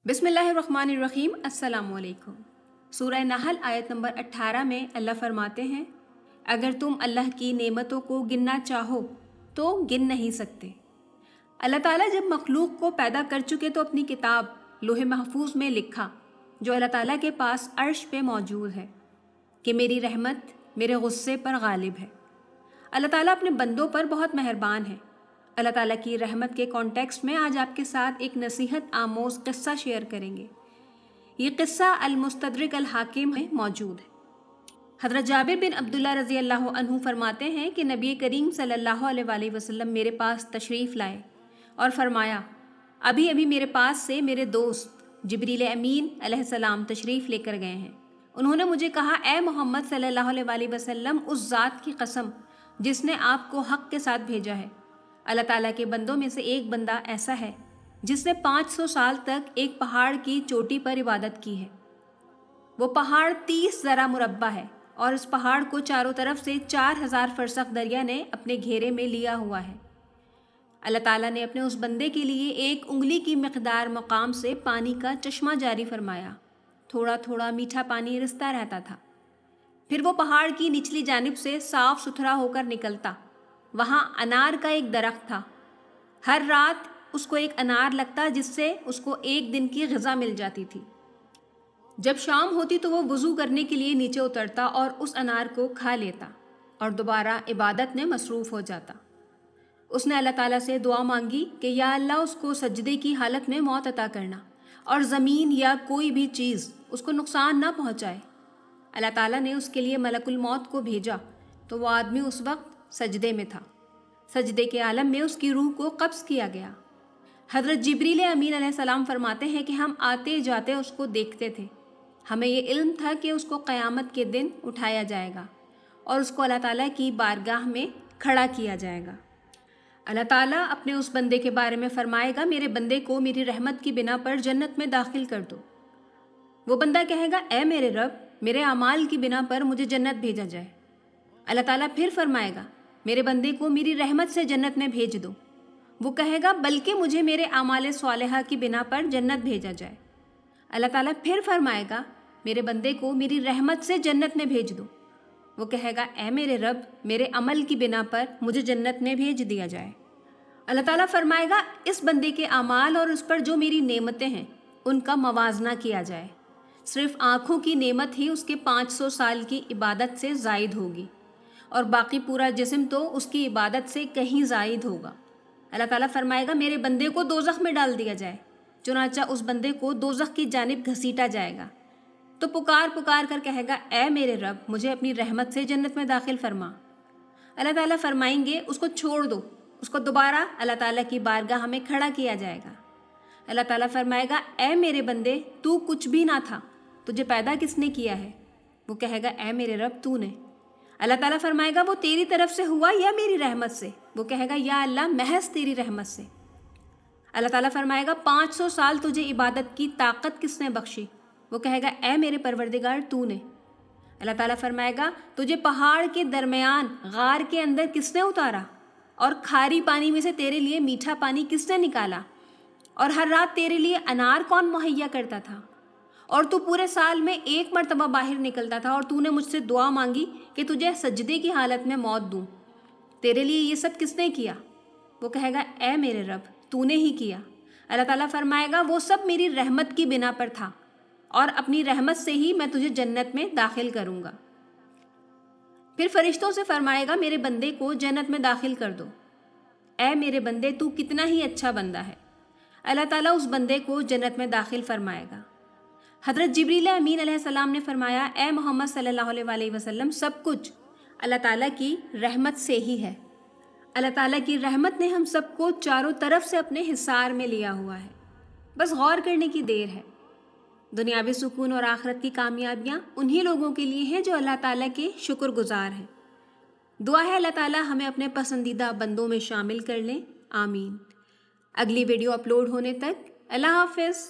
बिस्मिल्लाहिर्रहमानिर्रहीम। अस्सलाम वालेकुम। सूरह नहल आयत नंबर 18 में अल्लाह फरमाते हैं, अगर तुम अल्लाह की नेमतों को गिनना चाहो तो गिन नहीं सकते। अल्लाह ताला जब मखलूक को पैदा कर चुके तो अपनी किताब लोहे महफूज में लिखा, जो अल्लाह ताला के पास अर्श पे मौजूद है, कि मेरी रहमत मेरे गुस्से पर गालिब है। अल्लाह ताला अपने बंदों पर बहुत मेहरबान है। अल्लाह ताला की रहमत के कॉन्टेक्स्ट में आज आपके साथ एक नसीहत आमोज़ क़िस्सा शेयर करेंगे। ये क़िस्सा अल-मुस्तदरिक अल-हाकिम में मौजूद है। हज़रत जाबिर बिन अब्दुल्ला रज़ी अल्लाह अन्हु फरमाते हैं कि नबी करीम सल्लल्लाहु अलैहि वसल्लम मेरे पास तशरीफ़ लाए और फरमाया, अभी अभी मेरे पास से मेरे दोस्त जिब्रील अमीन अलैहिस्सलाम तशरीफ़ लेकर गए हैं। उन्होंने मुझे कहा, ए मोहम्मद सल्लल्लाहु अलैहि वसल्लम, उस ज़ात की कसम जिसने आपको हक़ के साथ भेजा है, अल्लाह ताला के बंदों में से एक बंदा ऐसा है जिसने 500 साल तक एक पहाड़ की चोटी पर इबादत की है। वो पहाड़ 30 ज़रा मुरब्बा है और इस पहाड़ को चारों तरफ से 4000 फरसख दरिया ने अपने घेरे में लिया हुआ है। अल्लाह ताला ने अपने उस बंदे के लिए एक उंगली की मिक़दार मकाम से पानी का चश्मा जारी फरमाया। थोड़ा थोड़ा मीठा पानी रिसता रहता था। फिर वो पहाड़ की निचली जानिब से साफ़ सुथरा होकर निकलता। वहाँ अनार का एक दरख्त था। हर रात उसको एक अनार लगता, जिससे उसको एक दिन की ग़िज़ा मिल जाती थी। जब शाम होती तो वो वज़ू करने के लिए नीचे उतरता और उस अनार को खा लेता और दोबारा इबादत में मसरूफ़ हो जाता। उसने अल्लाह ताला से दुआ मांगी कि या अल्लाह, उसको सजदे की हालत में मौत अता करना और ज़मीन या कोई भी चीज़ उसको नुकसान ना पहुँचाए। अल्लाह ताला ने उसके लिए मलकुल मौत को भेजा तो वो आदमी उस वक्त सजदे में था। सजदे के आलम में उसकी रूह को कब्ज़ किया गया। हज़रत जिब्रील अमीन अलैहिस्सलाम फरमाते हैं कि हम आते जाते उसको देखते थे। हमें ये इल्म था कि उसको क़यामत के दिन उठाया जाएगा और उसको अल्लाह ताला की बारगाह में खड़ा किया जाएगा। अल्लाह ताला अपने उस बंदे के बारे में फ़रमाएगा, मेरे बंदे को मेरी रहमत की बिना पर जन्नत में दाखिल कर दो। वो बंदा कहेगा, ए मेरे रब, मेरे अमाल की बिना पर मुझे जन्नत भेजा जाए। अल्लाह ताला फिर फरमाएगा, मेरे बंदे को मेरी रहमत से जन्नत में भेज दो। वो कहेगा, बल्कि मुझे मेरे आमाल स्वालिहा की बिना पर जन्नत भेजा जाए। अल्लाह ताला फिर फरमाएगा, मेरे बंदे को मेरी रहमत से जन्नत में भेज दो। वो कहेगा, ए मेरे रब, मेरे अमल की बिना पर मुझे जन्नत में भेज दिया जाए। अल्लाह ताला फरमाएगा, इस बंदे के आमाल और उस पर जो मेरी नेमतें हैं उनका मवाजना किया जाए। सिर्फ आँखों की नेमत ही उसके 500 साल की इबादत से ज़ायद होगी और बाकी पूरा जिस्म तो उसकी इबादत से कहीं ज़ायद होगा। अल्लाह ताला फरमाएगा, मेरे बंदे को दोज़ख में डाल दिया जाए। चुनांचा उस बंदे को दोज़ख की जानिब घसीटा जाएगा तो पुकार पुकार कर कहेगा, ए मेरे रब, मुझे अपनी रहमत से जन्नत में दाखिल फरमा। अल्लाह ताला फरमाएंगे, उसको छोड़ दो। उसको दोबारा अल्लाह ताला की बारगाह में खड़ा किया जाएगा। अल्लाह ताला फरमाएगा, ए मेरे बंदे, तू कुछ भी ना था, तुझे पैदा किसने किया है? वो कहेगा, ए मेरे रब, तूने। अल्लाह ताला फरमाएगा, वो तेरी तरफ से हुआ या मेरी रहमत से? वो कहेगा, या अल्लाह, महज तेरी रहमत से। अल्लाह ताला फरमाएगा, 500 साल तुझे इबादत की ताकत किसने बख्शी? वो कहेगा, ए मेरे परवरदिगार, तूने। अल्लाह ताला फरमाएगा, तुझे पहाड़ के दरमियान गार के अंदर किसने उतारा और खारी पानी में से तेरे लिए मीठा पानी किसने निकाला? और हर रात तेरे लिए अनार कौन मुहैया करता था? और तू पूरे साल में एक मरतबा बाहर निकलता था और तूने मुझसे दुआ मांगी कि तुझे सजदे की हालत में मौत दूँ। तेरे लिए ये सब किसने किया? वो कहेगा, ए मेरे रब, तूने ही किया। अल्लाह ताला फरमाएगा, वो सब मेरी रहमत की बिना पर था और अपनी रहमत से ही मैं तुझे जन्नत में दाखिल करूँगा। फिर फरिश्तों से फरमाएगा, मेरे बंदे को जन्नत में दाखिल कर दो। ए मेरे बंदे, तू कितना ही अच्छा बंदा है। अल्लाह ताला उस बंदे को जन्नत में दाखिल फरमाएगा। हज़रत जिब्रील अमीन अलैहिस्सलाम ने फरमाया, ए मोहम्मद सल्लल्लाहु अलैहि वसल्लम, सब कुछ अल्लाह ताला की रहमत से ही है। अल्लाह ताला की रहमत ने हम सबको चारों तरफ से अपने हिसार में लिया हुआ है। बस गौर करने की देर है। दुनियावी सुकून और आखिरत की कामयाबियाँ उन्हीं लोगों के लिए हैं जो अल्लाह ताला के शुक्रगुजार हैं। दुआ है अल्लाह ताला हमें अपने पसंदीदा बंदों में शामिल कर लें। आमीन। अगली वीडियो अपलोड होने तक अल्लाह हाफ़िज़।